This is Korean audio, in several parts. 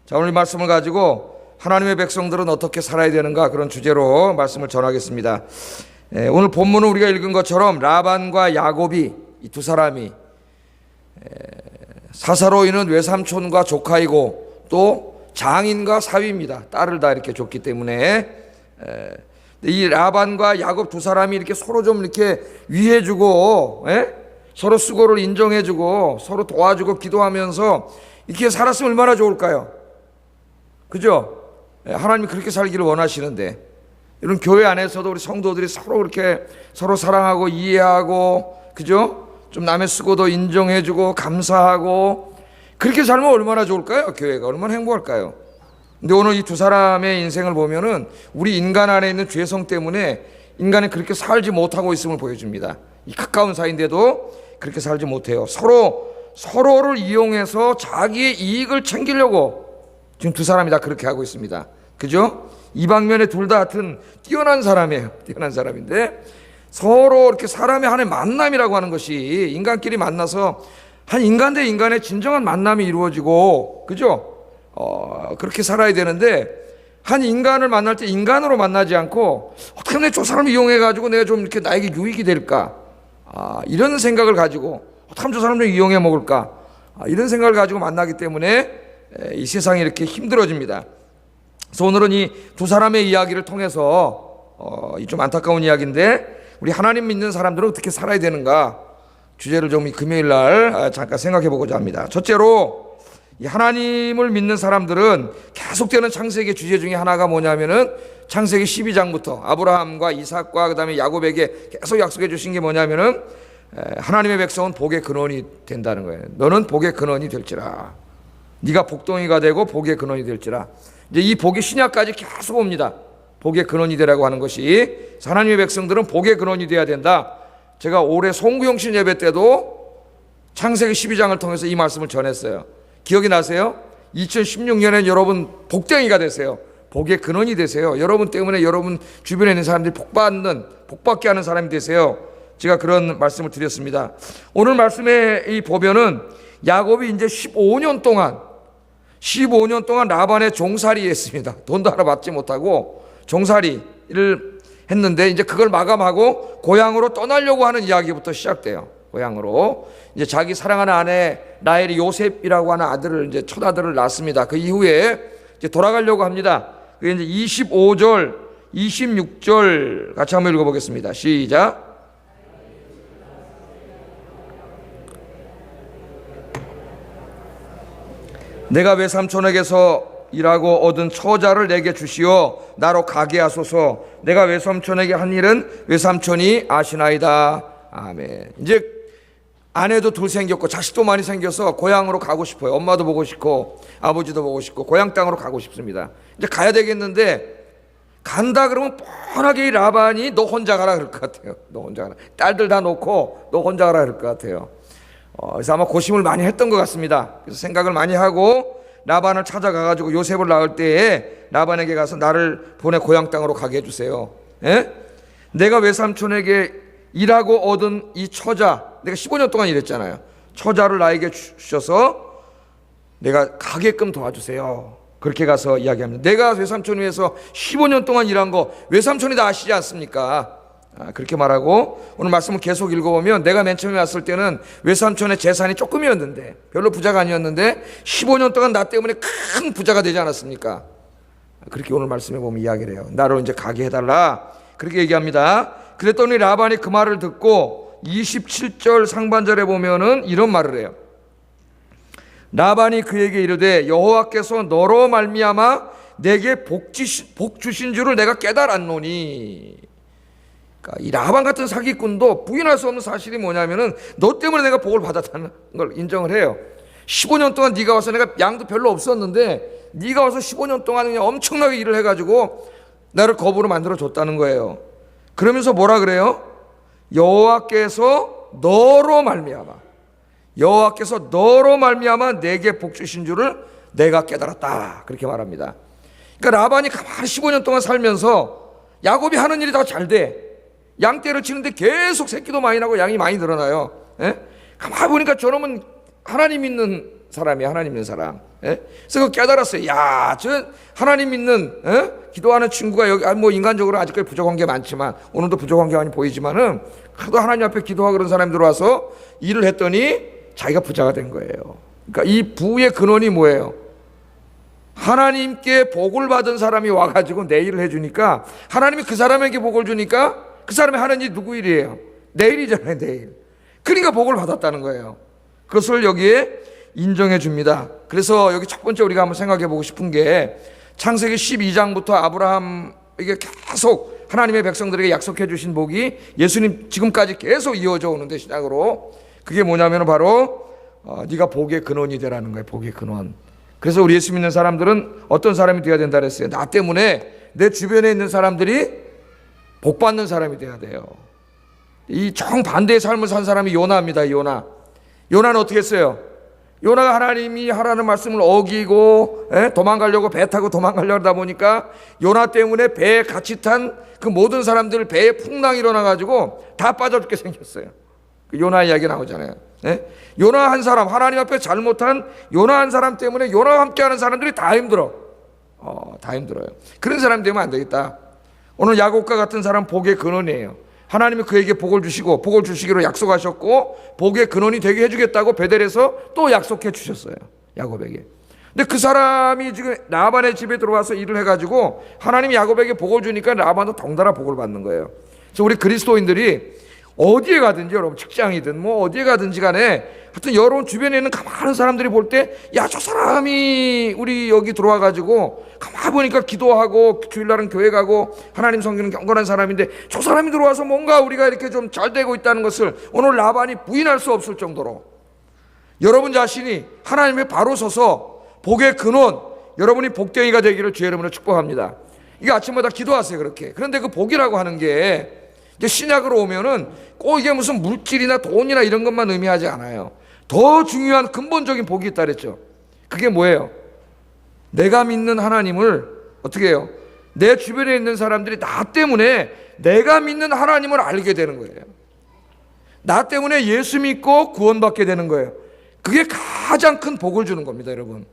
자, 오늘 이 말씀을 가지고 하나님의 백성들은 어떻게 살아야 되는가, 그런 주제로 말씀을 전하겠습니다. 오늘 본문은 우리가 읽은 것처럼 라반과 야곱이, 이 두 사람이 사사로이는 외삼촌과 조카이고 또 장인과 사위입니다. 딸을 다 이렇게 줬기 때문에 이 라반과 야곱 두 사람이 이렇게 서로 좀 이렇게 위해주고, 서로 수고를 인정해주고 서로 도와주고 기도하면서 이렇게 살았으면 얼마나 좋을까요? 그죠? 하나님이 그렇게 살기를 원하시는데, 이런 교회 안에서도 우리 성도들이 서로 그렇게 서로 사랑하고 이해하고, 그죠? 좀 남의 수고도 인정해주고 감사하고, 그렇게 살면 얼마나 좋을까요? 교회가 얼마나 행복할까요? 근데 오늘 이 두 사람의 인생을 보면은 우리 인간 안에 있는 죄성 때문에 인간이 그렇게 살지 못하고 있음을 보여줍니다. 이 가까운 사이인데도 그렇게 살지 못해요. 서로를 이용해서 자기의 이익을 챙기려고 지금 두 사람이 다 그렇게 하고 있습니다. 그죠? 이 방면에 둘 다 하여튼 뛰어난 사람이에요. 뛰어난 사람인데, 서로 이렇게 사람의 하나의 만남이라고 하는 것이, 인간끼리 만나서 한 인간 대 인간의 진정한 만남이 이루어지고, 그죠? 그렇게 살아야 되는데, 한 인간을 만날 때 인간으로 만나지 않고 어떻게 하면 저 사람을 이용해가지고 내가 좀 이렇게 나에게 유익이 될까, 이런 생각을 가지고 어떻게 하면 저 사람을 이용해 먹을까, 이런 생각을 가지고 만나기 때문에 이 세상이 이렇게 힘들어집니다. 그래서 오늘은 이 두 사람의 이야기를 통해서 이 좀 안타까운 이야기인데, 우리 하나님 믿는 사람들은 어떻게 살아야 되는가, 주제를 좀 이 금요일 날 잠깐 생각해 보고자 합니다. 첫째로, 이 하나님을 믿는 사람들은 계속되는 창세기 주제 중에 하나가 뭐냐면은, 창세기 12장부터 아브라함과 이삭과 그다음에 야곱에게 계속 약속해 주신 게 뭐냐면은, 하나님의 백성은 복의 근원이 된다는 거예요. 너는 복의 근원이 될지라. 네가 복덩이가 되고 복의 근원이 될지라. 이제 이 복이 신약까지 계속 옵니다. 복의 근원이 되라고 하는 것이, 하나님의 백성들은 복의 근원이 돼야 된다. 제가 올해 송구영신 예배 때도 창세기 12장을 통해서 이 말씀을 전했어요. 기억이 나세요? 2016년엔 여러분 복덩이가 되세요. 복의 근원이 되세요. 여러분 때문에 여러분 주변에 있는 사람들이 복받게 하는 사람이 되세요. 제가 그런 말씀을 드렸습니다. 오늘 말씀에 보면은 야곱이 이제 15년 동안 라반의 종살이 했습니다. 돈도 하나 받지 못하고 종살이를 했는데, 이제 그걸 마감하고 고향으로 떠나려고 하는 이야기부터 시작돼요. 고향으로 이제 자기 사랑하는 아내 라헬이 요셉이라고 하는 아들을, 이제 첫 아들을 낳습니다. 그 이후에 이제 돌아가려고 합니다. 그게 이제 25절, 26절 같이 한번 읽어보겠습니다. 시작. 내가 외삼촌에게서 일하고 얻은 처자를 내게 주시어 나로 가게 하소서. 내가 외삼촌에게 한 일은 외삼촌이 아시나이다. 아멘. 이제 아내도 둘 생겼고 자식도 많이 생겨서 고향으로 가고 싶어요. 엄마도 보고 싶고 아버지도 보고 싶고 고향 땅으로 가고 싶습니다. 이제 가야 되겠는데, 간다 그러면 뻔하게 이 라반이 너 혼자 가라 그럴 것 같아요. 너 혼자 가라. 딸들 다 놓고 너 혼자 가라 그럴 것 같아요. 그래서 아마 고심을 많이 했던 것 같습니다. 그래서 생각을 많이 하고 라반을 찾아가가지고 요셉을 낳을 때에 라반에게 가서 나를 보내 고향 땅으로 가게 해주세요. 내가 외삼촌에게 일하고 얻은 이 처자, 내가 15년 동안 일했잖아요. 처자를 나에게 주셔서 내가 가게끔 도와주세요. 그렇게 가서 이야기합니다. 내가 외삼촌 위해서 15년 동안 일한 거 외삼촌이 다 아시지 않습니까? 그렇게 말하고, 오늘 말씀을 계속 읽어보면 내가 맨 처음에 왔을 때는 외삼촌의 재산이 조금이었는데, 별로 부자가 아니었는데 15년 동안 나 때문에 큰 부자가 되지 않았습니까? 그렇게 오늘 말씀에 보면 이야기를 해요. 나로 이제 가게 해달라, 그렇게 얘기합니다. 그랬더니 라반이 그 말을 듣고 27절 상반절에 보면은 이런 말을 해요. 라반이 그에게 이르되 여호와께서 너로 말미암아 내게 복 주신 줄을 내가 깨달았노니. 그러니까 이 라반 같은 사기꾼도 부인할 수 없는 사실이 뭐냐면은 너 때문에 내가 복을 받았다는 걸 인정을 해요. 15년 동안 네가 와서, 내가 양도 별로 없었는데 네가 와서 15년 동안 그냥 엄청나게 일을 해가지고 나를 거부로 만들어 줬다는 거예요. 그러면서 뭐라 그래요? 여호와께서 너로 말미암아 내게 복 주신 줄을 내가 깨달았다, 그렇게 말합니다. 그러니까 라반이 가만히 15년 동안 살면서 야곱이 하는 일이 다 잘 돼. 양떼를 치는데 계속 새끼도 많이 나고 양이 많이 늘어나요. 가만히 보니까 저놈은 하나님 믿는 사람이 하나님 믿는 사람. 예? 그래서 그거 깨달았어요. 야, 저 하나님 믿는 기도하는 친구가 여기 뭐 인간적으로 아직까지 부족한 게 많지만 오늘도 부족한 게 많이 보이지만은 그래도 하나님 앞에 기도하고 그런 사람이 들어와서 일을 했더니 자기가 부자가 된 거예요. 그러니까 이 부의 근원이 뭐예요? 하나님께 복을 받은 사람이 와가지고 내 일을 해주니까 하나님이 그 사람에게 복을 주니까 그 사람이 하는 일이 누구 일이에요? 내 일이잖아요, 내 일. 그러니까 복을 받았다는 거예요. 그것을 여기에 인정해 줍니다. 그래서 여기 첫 번째 우리가 한번 생각해 보고 싶은 게 창세기 12장부터 아브라함에게 계속 하나님의 백성들에게 약속해 주신 복이 예수님 지금까지 계속 이어져 오는데 시작으로 그게 뭐냐면 바로 네가 복의 근원이 되라는 거예요. 복의 근원. 그래서 우리 예수 믿는 사람들은 어떤 사람이 되어야 된다 그랬어요? 나 때문에 내 주변에 있는 사람들이 복 받는 사람이 돼야 돼요. 이 정반대의 삶을 산 사람이 요나입니다. 요나는 어떻게 했어요? 요나가 하나님이 하라는 말씀을 어기고 도망가려고 배 타고 도망가려고 하다 보니까 요나 때문에 배에 같이 탄 그 모든 사람들 배에 풍랑이 일어나가지고 다 빠져 죽게 생겼어요. 그 요나 이야기 나오잖아요. 요나 한 사람, 하나님 앞에 잘못한 요나 한 사람 때문에 요나와 함께하는 사람들이 다 힘들어. 다 힘들어요. 그런 사람 되면 안 되겠다. 오늘 야곱과 같은 사람 복의 근원이에요. 하나님이 그에게 복을 주시고 복을 주시기로 약속하셨고 복의 근원이 되게 해주겠다고 베델에서 또 약속해 주셨어요. 야곱에게. 근데 그 사람이 지금 라반의 집에 들어와서 일을 해가지고 하나님이 야곱에게 복을 주니까 라반도 덩달아 복을 받는 거예요. 그래서 우리 그리스도인들이 어디에 가든지 여러분 직장이든 뭐 어디에 가든지 간에 하여튼 여러분 주변에 있는 가만한 사람들이 볼 때 야, 저 사람이 우리 여기 들어와 가지고 가만히 보니까 기도하고 주일날은 교회 가고 하나님 섬기는 경건한 사람인데 저 사람이 들어와서 뭔가 우리가 이렇게 좀 잘 되고 있다는 것을 오늘 라반이 부인할 수 없을 정도로 여러분 자신이 하나님의 바로 서서 복의 근원 여러분이 복덩이가 되기를 주의 이름으로 축복합니다. 이게 아침마다 기도하세요. 그렇게. 그런데 그 복이라고 하는 게 이제 신약으로 오면은 꼭 이게 무슨 물질이나 돈이나 이런 것만 의미하지 않아요. 더 중요한 근본적인 복이 있다 그랬죠. 그게 뭐예요? 내가 믿는 하나님을 어떻게 해요? 내 주변에 있는 사람들이 나 때문에 내가 믿는 하나님을 알게 되는 거예요. 나 때문에 예수 믿고 구원받게 되는 거예요. 그게 가장 큰 복을 주는 겁니다, 여러분.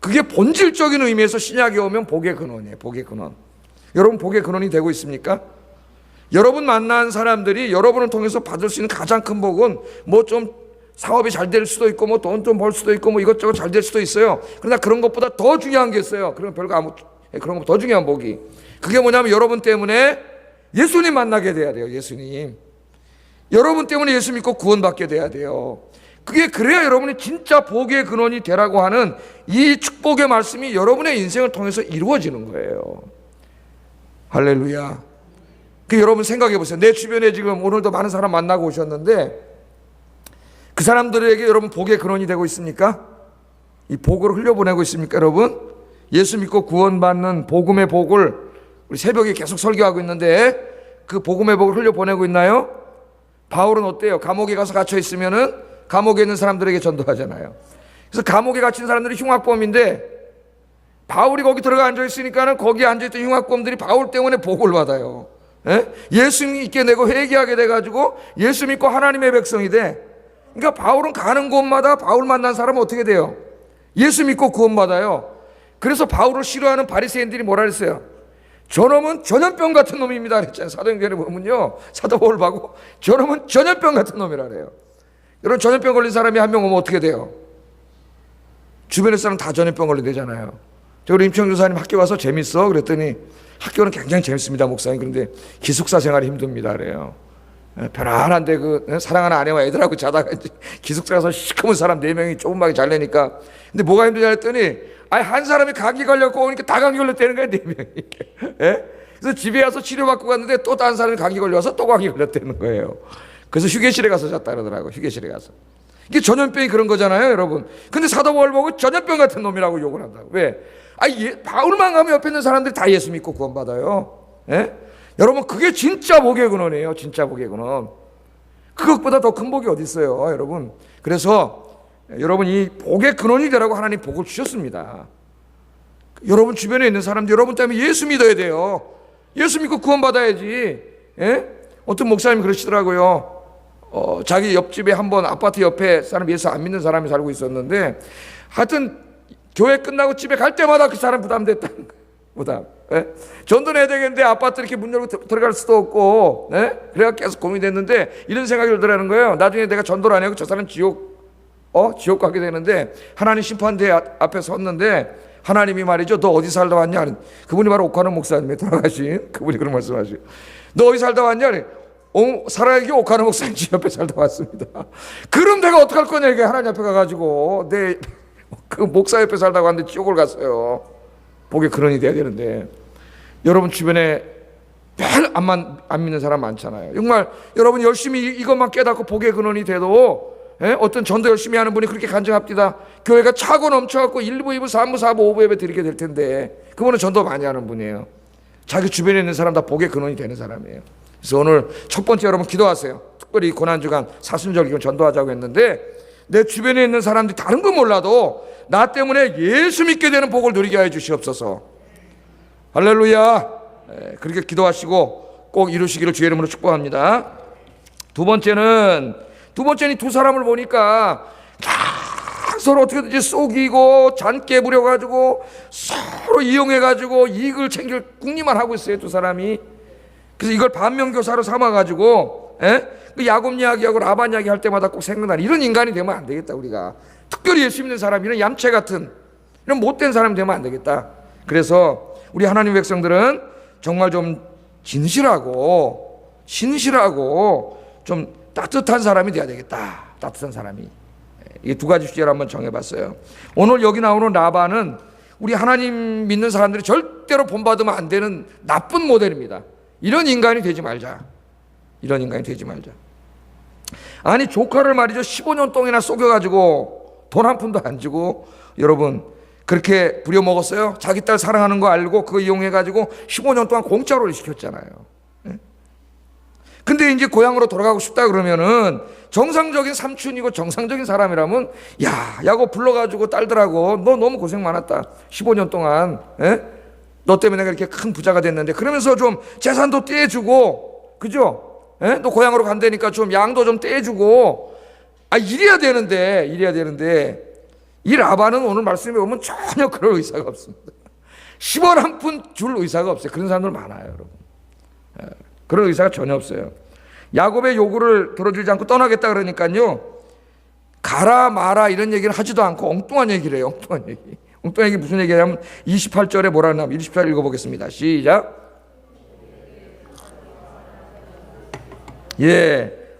그게 본질적인 의미에서 신약에 오면 복의 근원이에요. 복의 근원. 여러분 복의 근원이 되고 있습니까? 여러분 만난 사람들이 여러분을 통해서 받을 수 있는 가장 큰 복은 뭐 좀 사업이 잘 될 수도 있고 뭐 돈 좀 벌 수도 있고 뭐 이것저것 잘 될 수도 있어요. 그러나 그런 것보다 더 중요한 게 있어요. 그런 별거 그런 것보다 더 중요한 복이. 그게 뭐냐면 여러분 때문에 예수님 만나게 돼야 돼요. 예수님. 여러분 때문에 예수 믿고 구원받게 돼야 돼요. 그게 그래야 여러분이 진짜 복의 근원이 되라고 하는 이 축복의 말씀이 여러분의 인생을 통해서 이루어지는 거예요. 할렐루야. 여러분 생각해 보세요. 내 주변에 지금 오늘도 많은 사람 만나고 오셨는데 그 사람들에게 여러분 복의 근원이 되고 있습니까? 이 복을 흘려보내고 있습니까, 여러분? 예수 믿고 구원받는 복음의 복을 우리 새벽에 계속 설교하고 있는데 그 복음의 복을 흘려보내고 있나요? 바울은 어때요? 감옥에 가서 갇혀 있으면은 감옥에 있는 사람들에게 전도하잖아요. 그래서 감옥에 갇힌 사람들이 흉악범인데 바울이 거기 들어가 앉아 있으니까는 거기에 앉아있던 흉악범들이 바울 때문에 복을 받아요. 예수 믿게 되고 회개하게 돼가지고 예수 믿고 하나님의 백성이 돼. 그러니까 바울은 가는 곳마다 바울 만난 사람은 어떻게 돼요? 예수 믿고 구원받아요. 그래서 바울을 싫어하는 바리새인들이 뭐라 그랬어요? 저놈은 전염병 같은 놈입니다 그랬잖아요. 사도행전에 보면요, 사도 바울 보고 저놈은 전염병 같은 놈이라 그래요. 여러분 전염병 걸린 사람이 한 명 오면 어떻게 돼요? 주변의 사람 다 전염병 걸린대잖아요. 저 우리 임평 교사님 학교 가서 재밌어? 그랬더니 학교는 굉장히 재밌습니다 목사님. 그런데 기숙사 생활이 힘듭니다 그래요. 편안한데 그 사랑하는 아내와 애들하고 자다가 기숙사 가서 시커먼 사람 4명이 조금밖에 잘 내니까 근데 뭐가 힘드냐 했더니 아니 한 사람이 감기 걸렸고 오니까 다 감기 걸렸다는 거야 4명이. 그래서 집에 와서 치료받고 갔는데 또 다른 사람이 감기 걸려서 또 감기 걸렸다는 거예요. 그래서 휴게실에 가서 잤다 그러더라고. 휴게실에 가서. 이게 전염병이 그런 거잖아요 여러분. 근데 사도 바울 보고 전염병 같은 놈이라고 욕을 한다고. 왜? 바울만 가면 옆에 있는 사람들이 다 예수 믿고 구원받아요. 여러분 그게 진짜 복의 근원이에요. 진짜 복의 근원. 그것보다 더 큰 복이 어디 있어요 여러분. 그래서 여러분 이 복의 근원이 되라고 하나님 복을 주셨습니다. 여러분 주변에 있는 사람들 여러분 때문에 예수 믿어야 돼요. 예수 믿고 구원받아야지. 어떤 목사님이 그러시더라고요. 자기 옆집에 한번 아파트 옆에 사람 예수 안 믿는 사람이 살고 있었는데 하여튼 교회 끝나고 집에 갈 때마다 그 사람 부담됐다는 거예요. 부담. 예? 전도 내야 되겠는데 아파트 이렇게 문 열고 들어갈 수도 없고, 예? 그래가 계속 고민됐는데 이런 생각이 들더라는 거예요. 나중에 내가 전도를 안 하고 저 사람 지옥 가게 되는데 하나님 심판대 앞에 섰는데 하나님이 말이죠. 너 어디 살다 왔냐? 그분이 바로 옥하는 목사님이 돌아가신 그분이 그런 말씀하시고, 너 어디 살다 왔냐? 살아야기 옥하는 목사님 집 옆에 살다 왔습니다. 그럼 내가 어떡할 거냐? 이게 하나님 앞에 가가지고 내 그 목사 옆에 살다 왔는데 지옥을 갔어요. 복의 근원이 돼야 되는데 여러분 주변에 별 안 믿는 사람 많잖아요. 정말 여러분 열심히 이것만 깨닫고 복의 근원이 돼도 어떤 전도 열심히 하는 분이 그렇게 간증합니다. 교회가 차고 넘쳐갖고 1부, 2부, 3부, 4부, 5부 예배 드리게 될 텐데 그분은 전도 많이 하는 분이에요. 자기 주변에 있는 사람 다 복의 근원이 되는 사람이에요. 그래서 오늘 첫 번째 여러분 기도하세요. 특별히 고난주간 사순절 전도하자고 했는데 내 주변에 있는 사람들이 다른 건 몰라도 나 때문에 예수 믿게 되는 복을 누리게 해 주시옵소서. 할렐루야. 그렇게 기도하시고 꼭 이루시기를 주의 이름으로 축복합니다. 두 번째는 두 사람을 보니까 서로 어떻게든지 속이고 잔깨 부려가지고 서로 이용해가지고 이익을 챙길 궁리만 하고 있어요. 두 사람이. 그래서 이걸 반면교사로 삼아가지고 그 야곱 이야기하고 라반 이야기 할 때마다 꼭 생각나는 이런 인간이 되면 안 되겠다. 우리가 특별히 예수 믿는 사람, 이런 얌체 같은 이런 못된 사람이 되면 안 되겠다. 그래서 우리 하나님 백성들은 정말 좀 진실하고 신실하고 좀 따뜻한 사람이 돼야 되겠다. 따뜻한 사람이. 이 두 가지 주제를 한번 정해봤어요. 오늘 여기 나오는 라반은 우리 하나님 믿는 사람들이 절대로 본받으면 안 되는 나쁜 모델입니다. 이런 인간이 되지 말자. 이런 인간이 되지 말자. 아니 조카를 말이죠 15년 동안이나 속여가지고 돈 한 푼도 안 주고 여러분 그렇게 부려먹었어요. 자기 딸 사랑하는 거 알고 그거 이용해가지고 15년 동안 공짜로 시켰잖아요. 근데 이제 고향으로 돌아가고 싶다 그러면은 정상적인 삼촌이고 정상적인 사람이라면 야고 불러가지고 딸들하고 너 너무 고생 많았다 15년 동안 너 때문에 내가 이렇게 큰 부자가 됐는데 그러면서 좀 재산도 떼주고 그죠? 너 고향으로 간다니까 좀 양도 좀 떼주고 이래야 되는데 이 라반은 오늘 말씀에 보면 전혀 그럴 의사가 없습니다. 10원 한 푼 줄 의사가 없어요. 그런 사람들 많아요, 여러분. 그런 의사가 전혀 없어요. 야곱의 요구를 들어주지 않고 떠나겠다 그러니까요. 가라 마라 이런 얘기를 하지도 않고 엉뚱한 얘기를 해요. 엉뚱한 얘기. 엉뚱한 얘기 무슨 얘기냐면 28절에 뭐라 하냐면 28절 읽어보겠습니다. 시작.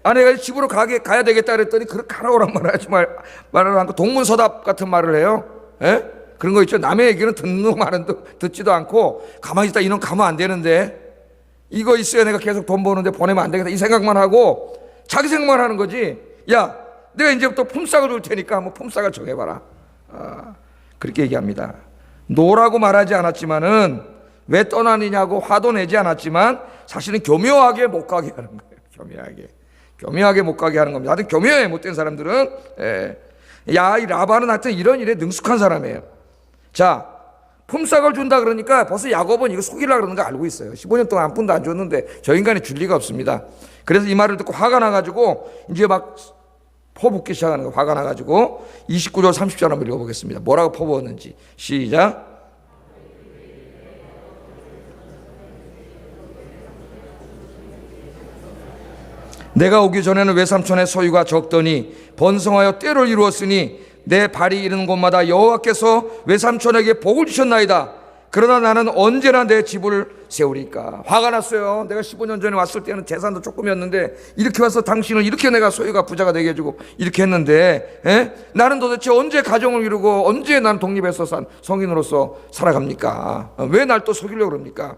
아내가 집으로 가야 되겠다 그랬더니 가라 오란 말을 하지 말을 않고 동문서답 같은 말을 해요. 그런 거 있죠. 남의 얘기는 듣는 말은 듣지도 않고 가만히 있다 이놈 가면 안 되는데 이거 있어야 내가 계속 돈 버는데 보내면 안 되겠다 이 생각만 하고 자기 생각만 하는 거지. 야 내가 이제부터 품삯을 줄 테니까 한번 품삯을 정해봐라. 그렇게 얘기합니다. 노라고 말하지 않았지만은 왜 떠나느냐고 화도 내지 않았지만 사실은 교묘하게 못 가게 하는 거예요. 교묘하게 못 가게 하는 겁니다. 하여튼 교묘해 못된 사람들은. 이 라반은 하여튼 이런 일에 능숙한 사람이에요. 자, 품삯을 준다 그러니까 벌써 야곱은 이거 속이려고 그러는 거 알고 있어요. 15년 동안 한 푼도 안 줬는데 저 인간이 줄 리가 없습니다. 그래서 이 말을 듣고 화가 나가지고 이제 막 퍼붓기 시작하는 거예요. 화가 나가지고 29절 30절 한번 읽어보겠습니다. 뭐라고 퍼부었는지 시작. 내가 오기 전에는 외삼촌의 소유가 적더니 번성하여 때를 이루었으니 내 발이 이르는 곳마다 여호와께서 외삼촌에게 복을 주셨나이다. 그러나 나는 언제나 내 집을 세우리까. 화가 났어요. 내가 15년 전에 왔을 때는 재산도 조금이었는데 이렇게 와서 당신을 이렇게 내가 소유가 부자가 되게 해주고 이렇게 했는데 나는 도대체 언제 가정을 이루고 언제 난 독립해서 산 성인으로서 살아갑니까? 왜 날 또 속이려고 그럽니까?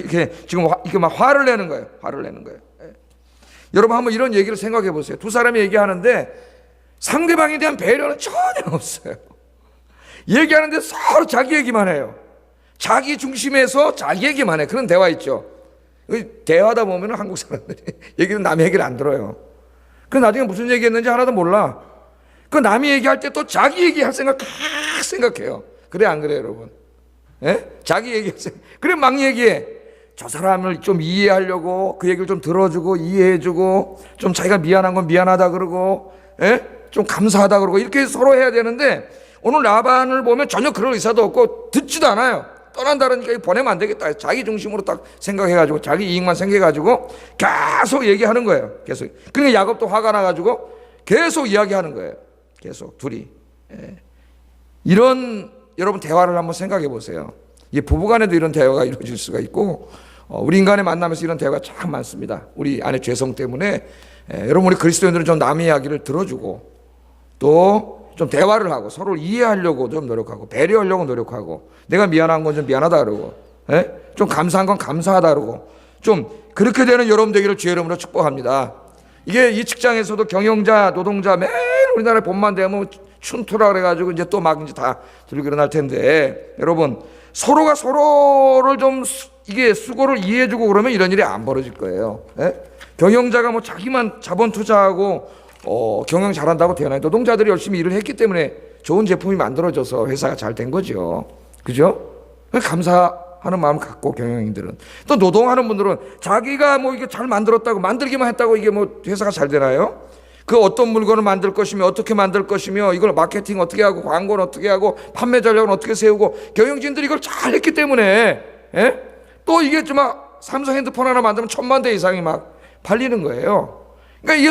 이렇게 지금 이렇게 막 화를 내는 거예요. 여러분 한번 이런 얘기를 생각해 보세요. 두 사람이 얘기하는데 상대방에 대한 배려는 전혀 없어요. 얘기하는데 서로 자기 얘기만 해요. 자기 중심에서 자기 얘기만 해. 그런 대화 있죠. 대화하다 보면 한국 사람들이 얘기는 남의 얘기를 안 들어요. 그 나중에 무슨 얘기했는지 하나도 몰라. 그 남이 얘기할 때 또 자기 얘기할 생각 생각해요. 그래 안 그래요 여러분? 자기 얘기할 생각. 그래 막 얘기해. 저 사람을 좀 이해하려고 그 얘기를 좀 들어주고 이해해주고 좀 자기가 미안한 건 미안하다 그러고 좀 감사하다 그러고 이렇게 서로 해야 되는데 오늘 라반을 보면 전혀 그럴 의사도 없고 듣지도 않아요. 떠난다니까 보내면 안 되겠다. 자기 중심으로 딱 생각해가지고 자기 이익만 생각해가지고 계속 얘기하는 거예요. 계속. 그러니까 야곱도 화가 나가지고 계속 이야기하는 거예요. 계속 둘이. 이런 여러분 대화를 한번 생각해 보세요. 이게 부부간에도 이런 대화가 이루어질 수가 있고 우리 인간의 만남에서 이런 대화가 참 많습니다. 우리 안에 죄성 때문에 여러분 우리 그리스도인들은 좀 남의 이야기를 들어주고 또 좀 대화를 하고 서로를 이해하려고 좀 노력하고 배려하려고 노력하고 내가 미안한 건 좀 미안하다 그러고 좀 감사한 건 감사하다 그러고 좀 그렇게 되는 여러분 되기를 주의 이름으로 축복합니다. 이게 이 직장에서도 경영자 노동자 매일 우리나라에 봄만 되면 춘투라 그래가지고 이제 또 막 이제 다 들고 일어날 텐데 여러분 서로가 서로를 좀 이게 수고를 이해해주고 그러면 이런 일이 안 벌어질 거예요. 경영자가 뭐 자기만 자본 투자하고 경영 잘한다고 되나요? 노동자들이 열심히 일을 했기 때문에 좋은 제품이 만들어져서 회사가 잘 된 거죠. 그죠? 감사하는 마음 갖고 경영인들은 또 노동하는 분들은 자기가 뭐 이게 잘 만들었다고 만들기만 했다고 이게 뭐 회사가 잘 되나요? 그 어떤 물건을 만들 것이며 어떻게 만들 것이며 이걸 마케팅 어떻게 하고 광고는 어떻게 하고 판매 전략은 어떻게 세우고 경영진들이 이걸 잘 했기 때문에 또 이게 좀 삼성 핸드폰 하나 만들면 1000만 대 이상이 막 팔리는 거예요. 그러니까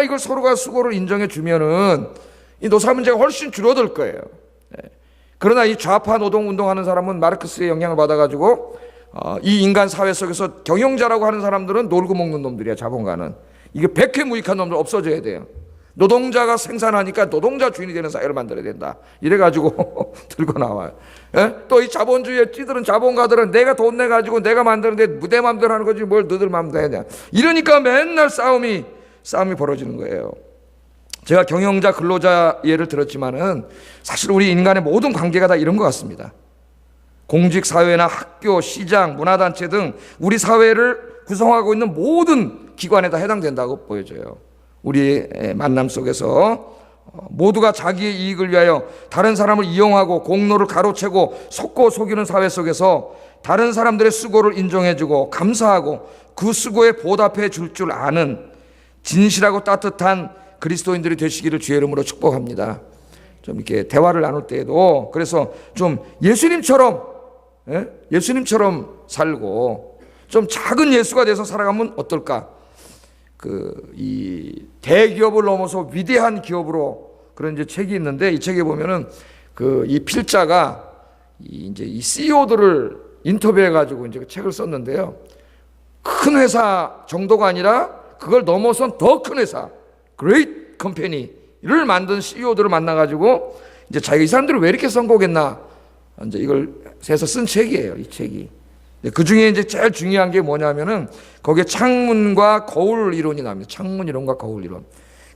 이게 서로가 수고를 인정해 주면은 이 노사 문제가 훨씬 줄어들 거예요. 그러나 이 좌파 노동 운동하는 사람은 마르크스의 영향을 받아가지고 이 인간 사회 속에서 경영자라고 하는 사람들은 놀고 먹는 놈들이야. 자본가는 이게 백해무익한 놈들 없어져야 돼요. 노동자가 생산하니까 노동자 주인이 되는 사회를 만들어야 된다. 이래가지고 들고 나와요. 또 이 자본주의에 찌들은 자본가들은 내가 돈 내가지고 내가 만드는데 내 마음대로 하는 거지 뭘 너들 마음대로 하냐. 이러니까 맨날 싸움이 벌어지는 거예요. 제가 경영자 근로자 예를 들었지만은 사실 우리 인간의 모든 관계가 다 이런 것 같습니다. 공직 사회나 학교, 시장, 문화단체 등 우리 사회를 구성하고 있는 모든 기관에 다 해당된다고 보여져요. 우리의 만남 속에서 모두가 자기의 이익을 위하여 다른 사람을 이용하고 공로를 가로채고 속고 속이는 사회 속에서 다른 사람들의 수고를 인정해주고 감사하고 그 수고에 보답해 줄 줄 아는 진실하고 따뜻한 그리스도인들이 되시기를 주의 이름으로 축복합니다. 좀 이렇게 대화를 나눌 때에도 그래서 좀 예수님처럼 살고 좀 작은 예수가 돼서 살아가면 어떨까? 이 대기업을 넘어서 위대한 기업으로 그런 이제 책이 있는데 이 책에 보면은 이 필자가 이제 이 CEO들을 인터뷰해 가지고 이제 그 책을 썼는데요. 큰 회사 정도가 아니라 그걸 넘어선 더 큰 회사, 그레이트 컴퍼니를 만든 CEO들을 만나가지고 이제 자기가 이 사람들을 왜 이렇게 쓴 거겠나 이제 이걸 해서 쓴 책이에요. 이 책이. 그 중에 이제 제일 중요한 게 뭐냐면은 거기에 창문과 거울 이론이 나옵니다. 창문 이론과 거울 이론.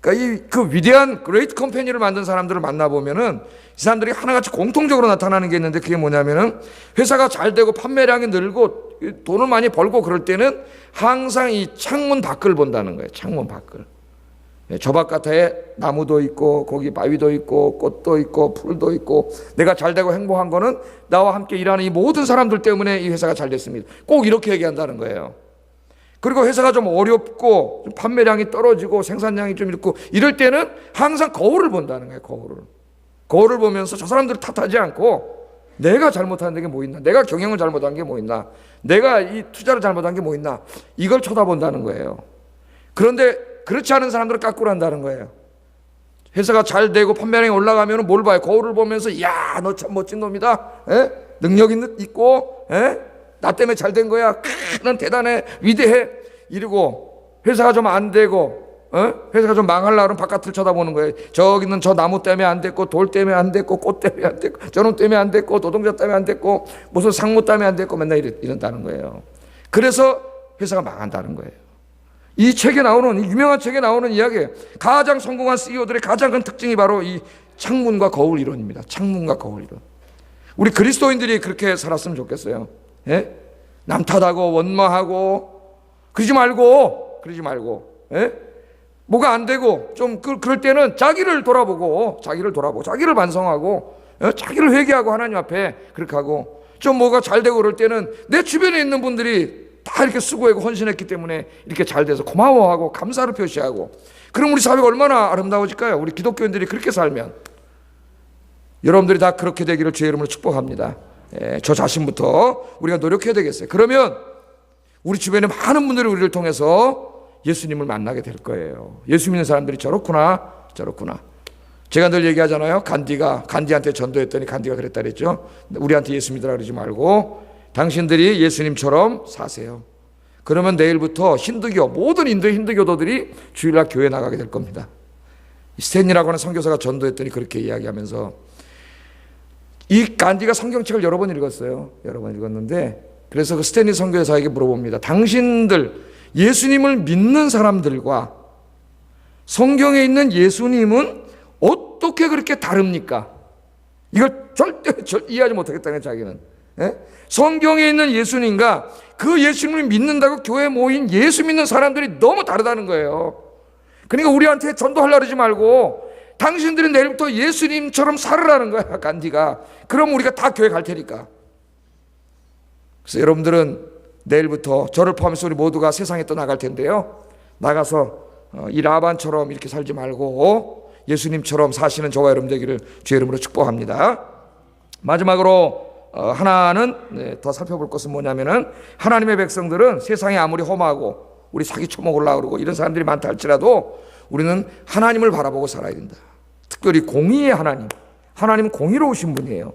그러니까 그 위대한 그레이트 컴퍼니를 만든 사람들을 만나보면은 이 사람들이 하나같이 공통적으로 나타나는 게 있는데 그게 뭐냐면은 회사가 잘 되고 판매량이 늘고 돈을 많이 벌고 그럴 때는 항상 이 창문 밖을 본다는 거예요. 창문 밖을. 저 바깥에 나무도 있고 거기 바위도 있고 꽃도 있고 풀도 있고 내가 잘 되고 행복한 거는 나와 함께 일하는 이 모든 사람들 때문에 이 회사가 잘 됐습니다. 꼭 이렇게 얘기한다는 거예요. 그리고 회사가 좀 어렵고 좀 판매량이 떨어지고 생산량이 좀 있고 이럴 때는 항상 거울을 본다는 거예요. 거울을 보면서 저 사람들을 탓하지 않고 내가 잘못한 게 뭐 있나, 내가 경영을 잘못한 게 뭐 있나, 내가 이 투자를 잘못한 게 뭐 있나, 이걸 쳐다본다는 거예요. 그런데 그렇지 않은 사람들을 깎으로 한다는 거예요. 회사가 잘 되고 판매량이 올라가면 뭘 봐요? 거울을 보면서 야, 너 참 멋진 놈이다. 능력 있고 나 때문에 잘 된 거야. 넌 대단해, 위대해. 이러고 회사가 좀 안 되고 회사가 좀 망하려고 하면 바깥을 쳐다보는 거예요. 저기는 저 나무 때문에 안 됐고 돌 때문에 안 됐고 꽃 때문에 안 됐고 저놈 때문에 안 됐고 노동자 때문에 안 됐고 무슨 상무 때문에 안 됐고 맨날 이런다는 거예요. 그래서 회사가 망한다는 거예요. 이 책에 나오는, 이 유명한 책에 나오는 이야기예요. 가장 성공한 CEO들의 가장 큰 특징이 바로 이 창문과 거울 이론입니다. 창문과 거울 이론. 우리 그리스도인들이 그렇게 살았으면 좋겠어요. 남 탓하고 원망하고 그러지 말고 뭐가 안 되고 좀 그럴 때는 자기를 돌아보고 자기를 반성하고 자기를 회개하고 하나님 앞에 그렇게 하고 좀 뭐가 잘 되고 그럴 때는 내 주변에 있는 분들이 다 이렇게 수고하고 헌신했기 때문에 이렇게 잘 돼서 고마워하고 감사를 표시하고, 그럼 우리 사회가 얼마나 아름다워질까요? 우리 기독교인들이 그렇게 살면. 여러분들이 다 그렇게 되기를 주의 이름으로 축복합니다. 저 자신부터 우리가 노력해야 되겠어요. 그러면 우리 주변에 많은 분들이 우리를 통해서 예수님을 만나게 될 거예요. 예수 믿는 사람들이 저렇구나 저렇구나. 제가 늘 얘기하잖아요. 간디한테 전도했더니 간디가 그랬다 그랬죠. 우리한테 예수 믿으라 그러지 말고 당신들이 예수님처럼 사세요. 그러면 내일부터 모든 인도 힌두교도들이 주일날 교회 나가게 될 겁니다. 스탠리라고 하는 선교사가 전도했더니 그렇게 이야기하면서, 이 간디가 성경책을 여러 번 읽었어요. 여러 번 읽었는데, 그래서 그 스탠리 선교사에게 물어봅니다. 당신들 예수님을 믿는 사람들과 성경에 있는 예수님은 어떻게 그렇게 다릅니까? 이걸 절대 이해하지 못하겠다는 자기는. 성경에 있는 예수님과 그 예수님을 믿는다고 교회에 모인 예수 믿는 사람들이 너무 다르다는 거예요. 그러니까 우리한테 전도하려고 그러지 말고 당신들이 내일부터 예수님처럼 살으라는 거야, 간디가. 그럼 우리가 다 교회 갈 테니까. 그래서 여러분들은 내일부터 저를 포함해서 우리 모두가 세상에 또 나갈 텐데요, 나가서 이 라반처럼 이렇게 살지 말고 예수님처럼 사시는 저와 여러분 되기를 주의 이름으로 축복합니다. 마지막으로 하나는 더 살펴볼 것은 뭐냐면은, 하나님의 백성들은 세상에 아무리 험하고 우리 사기 쳐먹으려고 그러고 이런 사람들이 많다 할지라도 우리는 하나님을 바라보고 살아야 된다. 특별히 공의의 하나님은 공의로우신 분이에요.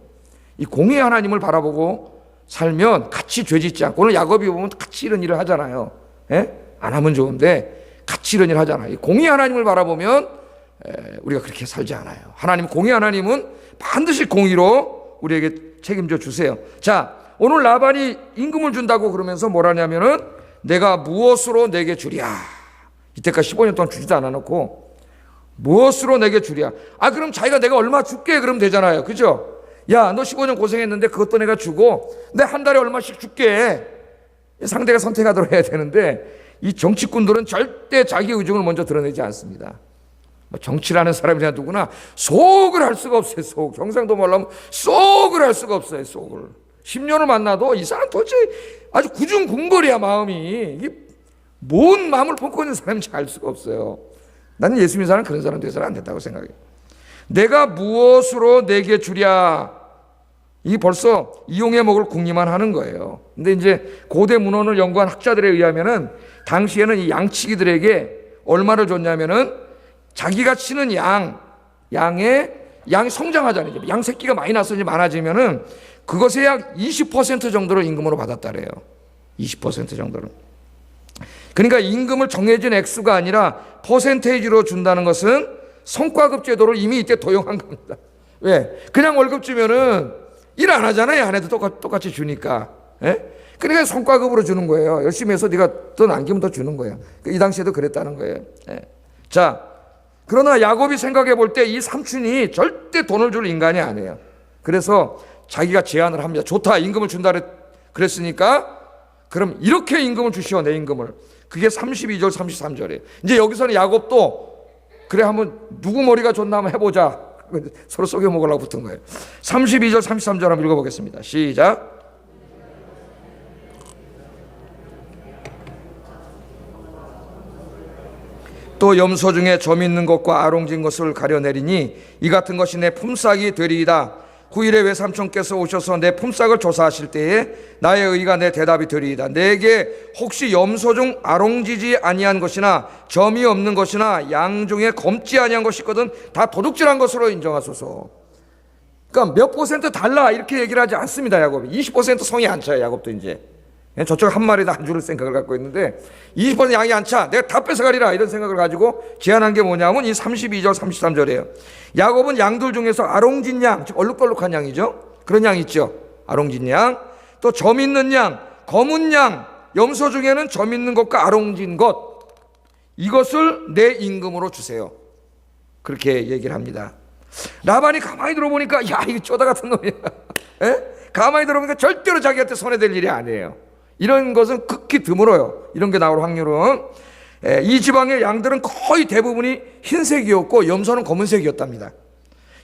이 공의의 하나님을 바라보고 살면 같이 죄짓지 않고, 오늘 야곱이 보면 같이 이런 일을 하잖아요. 안 하면 좋은데 같이 이런 일을 하잖아요. 이 공의의 하나님을 바라보면 우리가 그렇게 살지 않아요. 공의의 하나님은 반드시 공의로 우리에게 책임져 주세요. 자, 오늘 라반이 임금을 준다고 그러면서 뭐라냐면은, 내가 무엇으로 내게 주랴. 이때까지 15년 동안 주지도 않아놓고 무엇으로 내게 주랴. 그럼 자기가 내가 얼마 줄게 그러면 되잖아요. 그죠? 야, 너 15년 고생했는데 그것도 내가 주고 내 한 달에 얼마씩 줄게. 상대가 선택하도록 해야 되는데, 이 정치꾼들은 절대 자기 의중을 먼저 드러내지 않습니다. 정치라는 사람이나 누구나 속을 할 수가 없어요. 경상도 말로 하면 속을 할 수가 없어요. 속을. 10년을 만나도 이 사람 도대체 아주 구중궁궐이야, 마음이. 이게 뭔 마음을 품고 있는 사람인지 알 수가 없어요. 나는 예수 믿는 사람은 그런 사람 되서는 안 된다고 생각해요. 내가 무엇으로 내게 주랴. 이 벌써 이용해 먹을 궁리만 하는 거예요. 근데 이제 고대 문헌을 연구한 학자들에 의하면은 당시에는 이 양치기들에게 얼마를 줬냐면은, 자기가 치는 양이 성장하잖아요. 양 새끼가 많이 나서 많아지면은 그것의 약 20% 정도를 임금으로 받았다래요. 20% 정도를. 그러니까 임금을 정해진 액수가 아니라 퍼센테이지로 준다는 것은 성과급 제도를 이미 이때 도용한 겁니다. 왜? 그냥 월급 주면은 일 안 하잖아요. 아내도 똑같이 주니까. 그러니까 성과급으로 주는 거예요. 열심히 해서 네가 더 남기면 더 주는 거예요. 이 당시에도 그랬다는 거예요. 자, 그러나 야곱이 생각해 볼 때 이 삼촌이 절대 돈을 줄 인간이 아니에요. 그래서 자기가 제안을 합니다. 좋다, 임금을 준다 그랬으니까 그럼 이렇게 임금을 주시오, 내 임금을. 그게 32절 33절이에요. 이제 여기서는 야곱도 그래 한번 누구 머리가 좋나 한번 해보자. 서로 속여 먹으려고 붙은 거예요. 32절 33절 한번 읽어보겠습니다. 시작. 또 염소 중에 점 있는 것과 아롱진 것을 가려내리니 이 같은 것이 내 품삯이 되리이다. 9일에 외삼촌께서 오셔서 내 품삯을 조사하실 때에 나의 의가 내 대답이 되리이다. 내게 혹시 염소 중 아롱지지 아니한 것이나 점이 없는 것이나 양 중에 검지 아니한 것이 있거든 다 도둑질한 것으로 인정하소서. 그러니까 몇 퍼센트 달라 이렇게 얘기를 하지 않습니다. 야곱이 20% 성이 안 차요. 야곱도 이제 저쪽 한 마리도 안 줄 생각을 갖고 있는데 20% 양이 안 차. 내가 다 뺏어가리라 이런 생각을 가지고 제안한 게 뭐냐면 이 32절 33절이에요. 야곱은 양들 중에서 아롱진 양, 즉 얼룩덜룩한 양이죠. 그런 양 있죠. 아롱진 양, 또 점 있는 양, 검은 양, 염소 중에는 점 있는 것과 아롱진 것, 이것을 내 임금으로 주세요. 그렇게 얘기를 합니다. 라반이 가만히 들어보니까 야, 이거 쪼다 같은 놈이야. 가만히 들어보니까 절대로 자기한테 손해될 일이 아니에요. 이런 것은 극히 드물어요. 이런 게 나올 확률은. 이 지방의 양들은 거의 대부분이 흰색이었고 염소는 검은색이었답니다.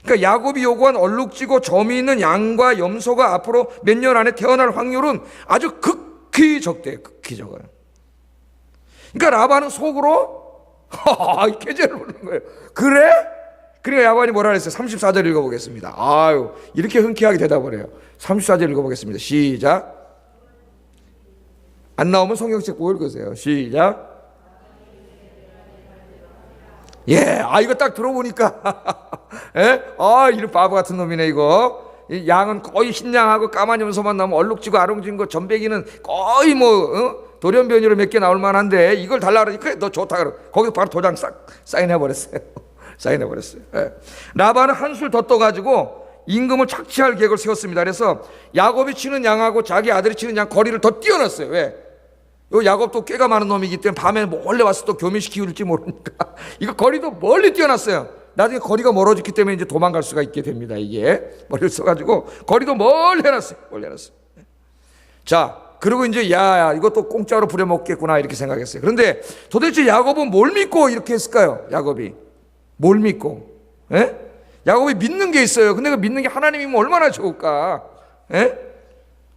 그러니까 야곱이 요구한 얼룩지고 점이 있는 양과 염소가 앞으로 몇 년 안에 태어날 확률은 아주 극히 적대요. 극히 적어요. 그러니까 라반은 속으로 계절을 부르는 거예요. 그래? 그러니까 야반이 뭐라 그랬어요? 34절 읽어보겠습니다. 아유, 이렇게 흔쾌하게 대답을 해요. 34절 읽어보겠습니다. 시작. 안 나오면 성경책 보고 읽으세요. 시작. 예, 이거 딱 들어보니까 예? 이런 바보 같은 놈이네 이거. 이 양은 거의 흰양하고 까만 염소만 나오면 얼룩지고 아롱진 거, 전배기는 거의 돌연변이로 몇 개 나올 만한데 이걸 달라 그러니까 그래 너 좋다 그러. 거기서 바로 도장 싹 사인해 버렸어요. 사인해 버렸어요. 예. 라반은 한술 더 떠가지고 임금을 착취할 계획을 세웠습니다. 그래서 야곱이 치는 양하고 자기 아들이 치는 양 거리를 더 띄워놨어요. 왜? 요 야곱도 꾀가 많은 놈이기 때문에 밤에 몰래 와서 또 교미시키울지 모르니까 이거 거리도 멀리 띄워놨어요. 나중에 거리가 멀어졌기 때문에 이제 도망갈 수가 있게 됩니다. 이게 머리를 써가지고 거리도 멀리 해놨어요. 멀리 해놨어요. 자, 그리고 이제 야 이것도 공짜로 부려먹겠구나 이렇게 생각했어요. 그런데 도대체 야곱은 뭘 믿고 이렇게 했을까요? 야곱이 뭘 믿고? 예? 야곱이 믿는 게 있어요. 근데 그 믿는 게 하나님이면 얼마나 좋을까? 예?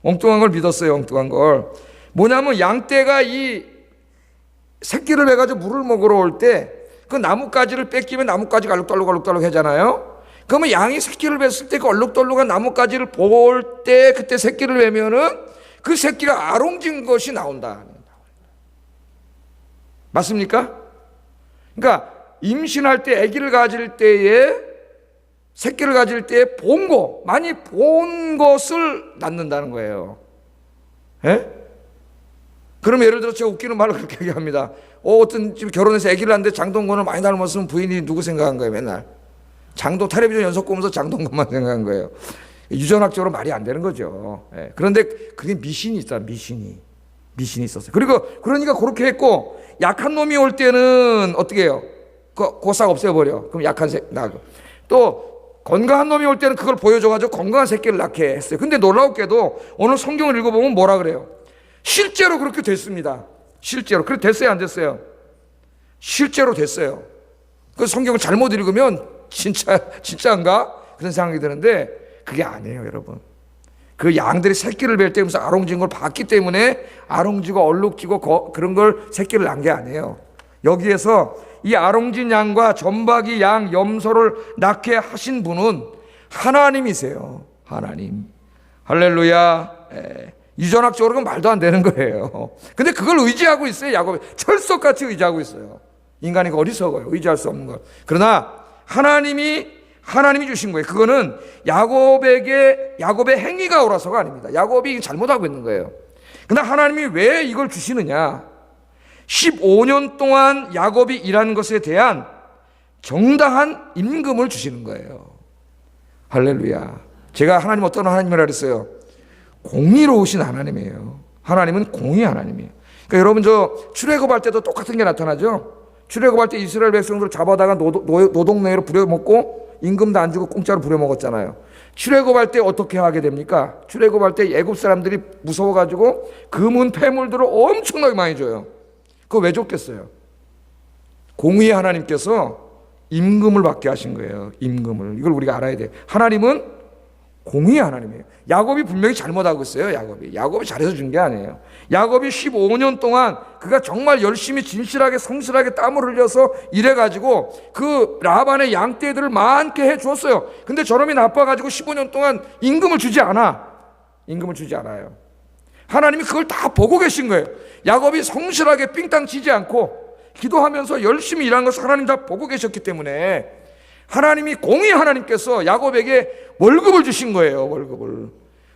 엉뚱한 걸 믿었어요. 엉뚱한 걸. 뭐냐면 양떼가 이 새끼를 해가지고 물을 먹으러 올 때 그 나뭇가지를 뺏기면 나뭇가지가 알록달록 하잖아요. 그러면 양이 새끼를 뱄을 때 그 얼룩덜룩한 나뭇가지를 볼 때 그때 새끼를 베면은 그 새끼가 아롱진 것이 나온다. 맞습니까? 그러니까 임신할 때 아기를 가질 때에 새끼를 가질 때에 많이 본 것을 낳는다는 거예요. 예? 그럼 예를 들어 제가 웃기는 말을 그렇게 얘기합니다. 어떤 집 결혼해서 아기를 낳는데 장동건을 많이 닮았으면 부인이 누구 생각한 거예요? 맨날 텔레비전 연속 보면서 장동건만 생각한 거예요. 유전학적으로 말이 안 되는 거죠. 예. 그런데 그게 미신이 있다. 미신이 있었어요. 그러니까 그렇게 했고, 약한 놈이 올 때는 어떻게 해요? 그거 싹 없애버려. 그럼 약한 나고. 또 건강한 놈이 올 때는 그걸 보여줘가지고 건강한 새끼를 낳게 했어요. 근데 놀라웠게도 오늘 성경을 읽어보면 뭐라 그래요? 실제로 그렇게 됐습니다. 실제로. 그래 됐어요, 안 됐어요? 실제로 됐어요. 그 성경을 잘못 읽으면 진짜인가? 그런 생각이 드는데 그게 아니에요, 여러분. 그 양들이 새끼를 뵐 때 무슨 아롱진 걸 봤기 때문에 아롱지고 얼룩지고 그런 걸 새끼를 낳은 게 아니에요. 여기에서 이 아롱진 양과 점박이 양 염소를 낳게 하신 분은 하나님이세요. 하나님. 할렐루야. 유전학적으로는 말도 안 되는 거예요. 근데 그걸 의지하고 있어요. 야곱이 철석같이 의지하고 있어요. 인간이 어리석어요. 의지할 수 없는 걸. 그러나 하나님이 주신 거예요. 그거는 야곱의 행위가 옳아서가 아닙니다. 야곱이 잘못하고 있는 거예요. 그러나 하나님이 왜 이걸 주시느냐? 15년 동안 야곱이 일한 것에 대한 정당한 임금을 주시는 거예요. 할렐루야. 제가 하나님 어떤 하나님이라 그랬어요? 공의로우신 하나님이에요. 하나님은 공의 하나님이에요. 그러니까 여러분 출애굽할 때도 똑같은 게 나타나죠. 출애굽할 때 이스라엘 백성들을 잡아다가 노동내로 부려먹고 임금도 안 주고 공짜로 부려먹었잖아요. 출애굽할 때 어떻게 하게 됩니까? 출애굽할 때 애굽 사람들이 무서워가지고 금은 폐물들을 엄청나게 많이 줘요. 그거 왜 줬겠어요? 공의의 하나님께서 임금을 받게 하신 거예요. 임금을. 이걸 우리가 알아야 돼요. 하나님은 공의의 하나님이에요. 야곱이 분명히 잘못하고 있어요. 야곱이 잘해서 준 게 아니에요. 야곱이 15년 동안 그가 정말 열심히 진실하게 성실하게 땀을 흘려서 일해가지고 그 라반의 양떼들을 많게 해줬어요. 근데 저놈이 나빠가지고 15년 동안 임금을 주지 않아요. 하나님이 그걸 다 보고 계신 거예요. 야곱이 성실하게 삥땅 치지 않고 기도하면서 열심히 일한 것을 하나님 다 보고 계셨기 때문에 하나님이 공의 하나님께서 야곱에게 월급을 주신 거예요. 월급을.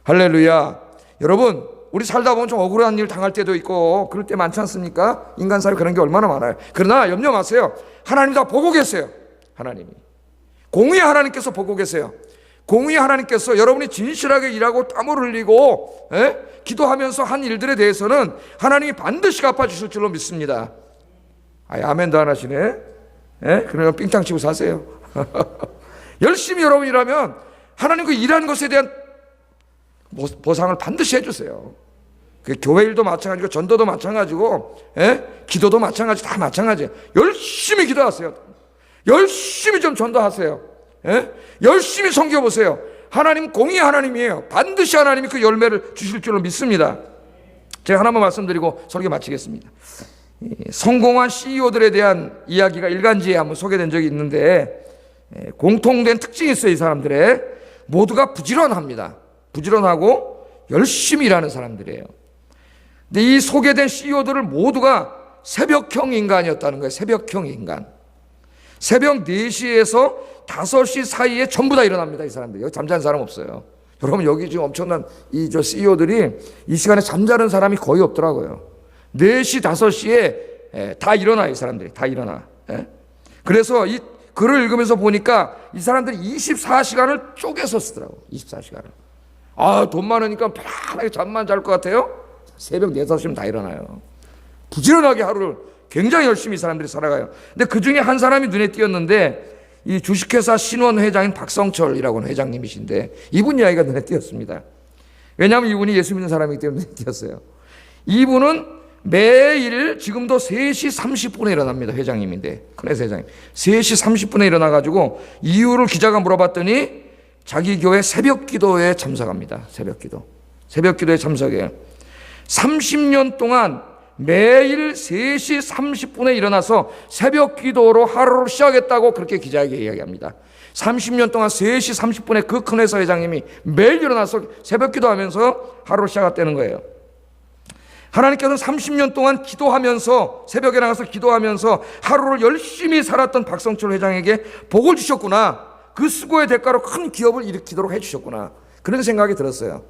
할렐루야. 여러분, 우리 살다 보면 좀 억울한 일 당할 때도 있고 그럴 때 많지 않습니까? 인간 사회 그런 게 얼마나 많아요. 그러나 염려 마세요. 하나님 다 보고 계세요. 하나님이. 공의 하나님께서 보고 계세요. 공의 하나님께서 여러분이 진실하게 일하고 땀을 흘리고 기도하면서 한 일들에 대해서는 하나님이 반드시 갚아주실 줄로 믿습니다. 아멘도 안 하시네. 그러면 삥땅 치고 사세요. 열심히 여러분 일하면 하나님 그 일하는 것에 대한 보상을 반드시 해주세요. 그 교회 일도 마찬가지고 전도도 마찬가지고 기도도 마찬가지, 다 마찬가지예요. 열심히 기도하세요. 열심히 좀 전도하세요. 열심히 섬겨보세요. 하나님 공의 하나님이에요. 반드시 하나님이 그 열매를 주실 줄로 믿습니다. 제가 하나만 말씀드리고 설교 마치겠습니다. 성공한 CEO들에 대한 이야기가 일간지에 한번 소개된 적이 있는데 공통된 특징이 있어요. 이 사람들의 모두가 부지런합니다. 부지런하고 열심히 일하는 사람들이에요. 근데 이 소개된 CEO들을 모두가 새벽형 인간이었다는 거예요. 새벽형 인간. 새벽 4시에서 5시 사이에 전부 다 일어납니다. 이 사람들. 여기 잠자는 사람 없어요. 여러분 여기 지금 엄청난 저 CEO들이 이 시간에 잠자는 사람이 거의 없더라고요. 4시, 5시에 다 일어나요. 이 사람들이 다 일어나. 그래서 이 글을 읽으면서 보니까 이 사람들이 24시간을 쪼개서 쓰더라고. 24시간을. 돈 많으니까 편하게 잠만 잘 것 같아요. 새벽 4, 5시면 다 일어나요. 부지런하게 하루를 굉장히 열심히 이 사람들이 살아가요. 근데 그 중에 한 사람이 눈에 띄었는데 이 주식회사 신원 회장인 박성철이라고 하는 회장님이신데 이분 이야기가 눈에 띄었습니다. 왜냐하면 이분이 예수 믿는 사람이기 때문에 눈에 띄었어요. 이분은 매일 지금도 3시 30분에 일어납니다. 회장님인데 큰 회사 회장님 3시 30분에 일어나가지고 이유를 기자가 물어봤더니 자기 교회 새벽 기도에 참석합니다. 새벽 기도에 참석해요. 30년 동안 매일 3시 30분에 일어나서 새벽 기도로 하루를 시작했다고 그렇게 기자에게 이야기합니다. 30년 동안 3시 30분에 그 큰 회사 회장님이 매일 일어나서 새벽 기도하면서 하루를 시작했다는 거예요. 하나님께서는 30년 동안 기도하면서 새벽에 나가서 기도하면서 하루를 열심히 살았던 박성철 회장에게 복을 주셨구나. 그 수고의 대가로 큰 기업을 일으키도록 해주셨구나. 그런 생각이 들었어요.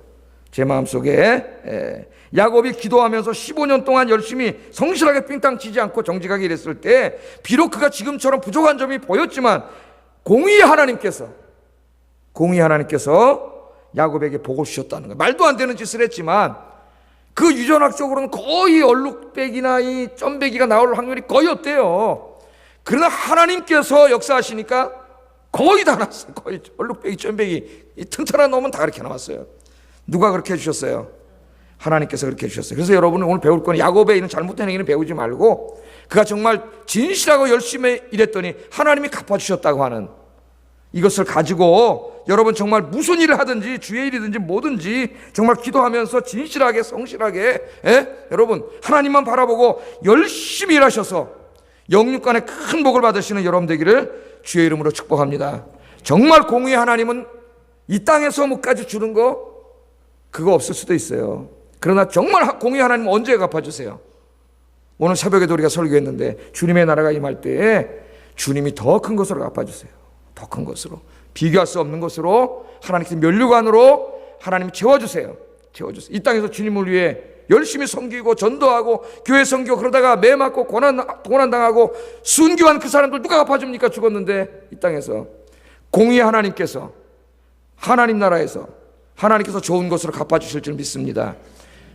제 마음속에 야곱이 기도하면서 15년 동안 열심히 성실하게 삥땅 치지 않고 정직하게 일했을 때 비록 그가 지금처럼 부족한 점이 보였지만 공의의 하나님께서 야곱에게 복을 주셨다는 거예요. 말도 안 되는 짓을 했지만 그 유전학적으로는 거의 얼룩배기나 이 점배기가 나올 확률이 거의 없대요. 그러나 하나님께서 역사하시니까 거의 다 났어요. 거의 얼룩배기, 점배기 이 튼튼한 놈은 다 그렇게 나왔어요. 누가 그렇게 해주셨어요? 하나님께서 그렇게 해주셨어요. 그래서 여러분은 오늘 배울 건 야곱의 이런 잘못된 행위는 배우지 말고 그가 정말 진실하고 열심히 일했더니 하나님이 갚아주셨다고 하는 이것을 가지고 여러분 정말 무슨 일을 하든지 주의 일이든지 뭐든지 정말 기도하면서 진실하게 성실하게 여러분 하나님만 바라보고 열심히 일하셔서 영육간에 큰 복을 받으시는 여러분 되기를 주의 이름으로 축복합니다. 정말 공의의 하나님은 이 땅에서 뭐까지 주는 거 그거 없을 수도 있어요. 그러나 정말 공의의 하나님 언제 갚아주세요? 오늘 새벽에도 우리가 설교했는데 주님의 나라가 임할 때에 주님이 더 큰 것으로 갚아주세요. 더 큰 것으로 비교할 수 없는 것으로 하나님께 면류관으로 하나님이 채워주세요. 이 땅에서 주님을 위해 열심히 섬기고 전도하고 교회 섬기고 그러다가 매 맞고 고난당하고 순교한 그 사람들 누가 갚아줍니까? 죽었는데 이 땅에서 공의의 하나님께서 하나님 나라에서 하나님께서 좋은 것으로 갚아주실 줄 믿습니다.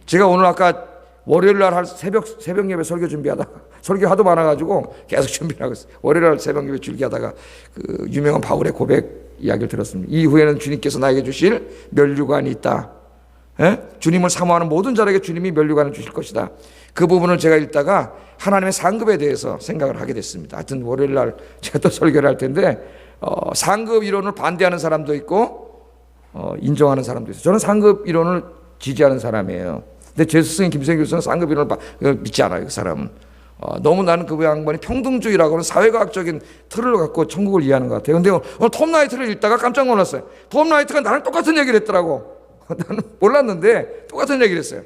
제가 오늘 아까 월요일 날 할 새벽 예배 설교 준비하다가 설교 하도 많아가지고 계속 준비를 하고 있어요. 월요일 날 새벽 예배 준비하다가 그 유명한 바울의 고백 이야기를 들었습니다. 이후에는 주님께서 나에게 주실 면류관이 있다. 주님을 사모하는 모든 자에게 주님이 면류관을 주실 것이다. 그 부분을 제가 읽다가 하나님의 상급에 대해서 생각을 하게 됐습니다. 하여튼 월요일 날 제가 또 설교를 할 텐데 상급 이론을 반대하는 사람도 있고 인정하는 사람도 있어요. 저는 상급 이론을 지지하는 사람이에요. 근데 제 스승인 김세경 교수는 상급 이론을 믿지 않아요. 그 사람은 너무 나는 그 양반이 평등주의라고 하는 사회과학적인 틀을 갖고 천국을 이해하는 것 같아요. 근데 오늘 톰 라이트를 읽다가 깜짝 놀랐어요. 톰 라이트가 나랑 똑같은 얘기를 했더라고. 나는 몰랐는데 똑같은 얘기를 했어요.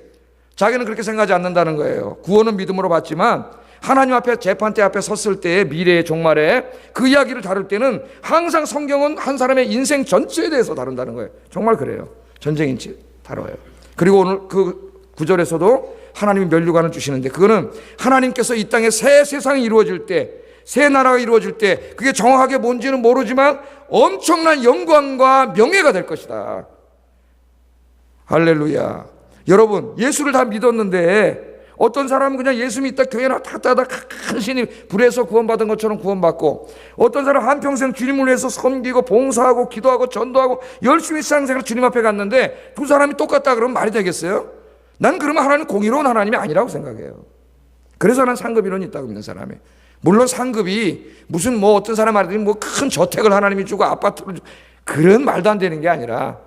자기는 그렇게 생각하지 않는다는 거예요. 구원은 믿음으로 받지만 하나님 앞에 재판대 앞에 섰을 때의 미래의 종말에 그 이야기를 다룰 때는 항상 성경은 한 사람의 인생 전체에 대해서 다룬다는 거예요. 정말 그래요. 전쟁인지 다뤄요. 그리고 오늘 그 구절에서도 하나님이 면류관을 주시는데 그거는 하나님께서 이 땅에 새 세상이 이루어질 때 새 나라가 이루어질 때 그게 정확하게 뭔지는 모르지만 엄청난 영광과 명예가 될 것이다. 할렐루야. 여러분 예수를 다 믿었는데 어떤 사람은 그냥 예수 믿다 교회 나갔다 간신히 불에서 구원받은 것처럼 구원받고 어떤 사람은 한평생 주님을 위해서 섬기고 봉사하고 기도하고 전도하고 열심히 신앙생활 주님 앞에 갔는데 두 사람이 똑같다 그러면 말이 되겠어요? 난 그러면 하나님 공의로운 하나님이 아니라고 생각해요. 그래서 난 상급 이론이 있다고 믿는 사람이. 물론 상급이 무슨 뭐 어떤 사람 말하더니 뭐 큰 저택을 하나님이 주고 아파트를 주고 그런 말도 안 되는 게 아니라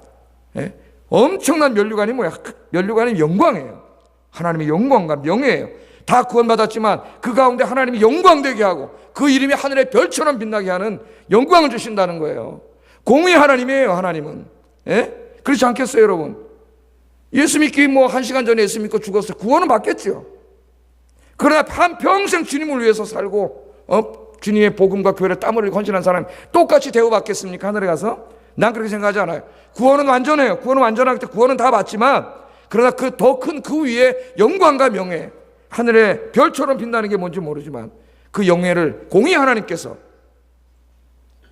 엄청난 면류관이 뭐야? 면류관이 영광이에요. 하나님의 영광과 명예예요. 다 구원받았지만 그 가운데 하나님이 영광되게 하고 그 이름이 하늘의 별처럼 빛나게 하는 영광을 주신다는 거예요. 공의 하나님이에요. 하나님은. 예? 그렇지 않겠어요, 여러분? 예수 믿기 뭐 1시간 전에 예수 믿고 죽었어요. 구원은 받겠죠. 그러나 한평생 주님을 위해서 살고 주님의 복음과 교회를 땀 흘리고 헌신한 사람이 똑같이 대우받겠습니까? 하늘에 가서? 난 그렇게 생각하지 않아요. 구원은 완전해요. 구원은 완전하기 때문에 구원은 다 받지만 그러나 그 더 큰 그 위에 영광과 명예, 하늘의 별처럼 빛나는 게 뭔지 모르지만 그 영예를 공의 하나님께서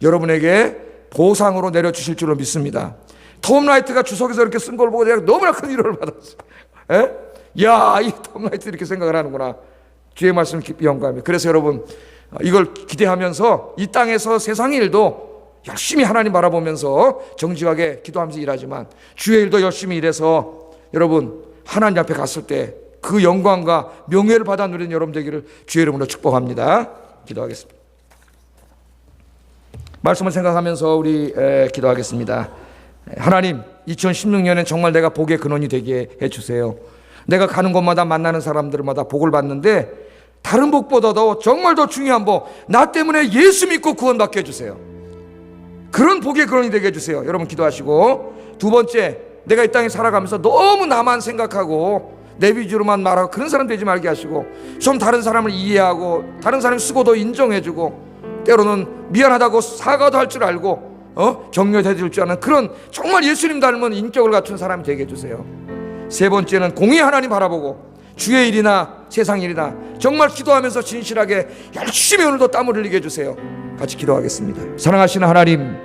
여러분에게 보상으로 내려주실 줄로 믿습니다. 톰 라이트가 주석에서 이렇게 쓴 걸 보고 내가 너무나 큰 위로를 받았어요. 에? 야, 이 톰 라이트 이렇게 생각을 하는구나. 주의 말씀 깊이 연구합니다. 그래서 여러분 이걸 기대하면서 이 땅에서 세상의 일도 열심히 하나님 바라보면서 정직하게 기도하면서 일하지만 주의 일도 열심히 일해서 여러분 하나님 앞에 갔을 때 그 영광과 명예를 받아 누리는 여러분 되기를 주의 이름으로 축복합니다. 기도하겠습니다. 말씀을 생각하면서 우리 기도하겠습니다. 하나님, 2016년엔 정말 내가 복의 근원이 되게 해주세요. 내가 가는 곳마다 만나는 사람들마다 복을 받는데 다른 복보다도 정말 더 중요한 복, 나 때문에 예수 믿고 구원받게 해주세요. 그런 복의 근원이 되게 해주세요. 여러분 기도하시고, 두 번째, 내가 이 땅에 살아가면서 너무 나만 생각하고 내 위주로만 말하고 그런 사람 되지 말게 하시고 좀 다른 사람을 이해하고 다른 사람의 수고도 인정해주고 때로는 미안하다고 사과도 할 줄 알고 격려해 줄 줄 아는 그런 정말 예수님 닮은 인격을 갖춘 사람이 되게 해주세요. 세 번째는 공의 하나님 바라보고 주의 일이나 세상 일이나 정말 기도하면서 진실하게 열심히 오늘도 땀을 흘리게 해주세요. 같이 기도하겠습니다. 사랑하시는 하나님,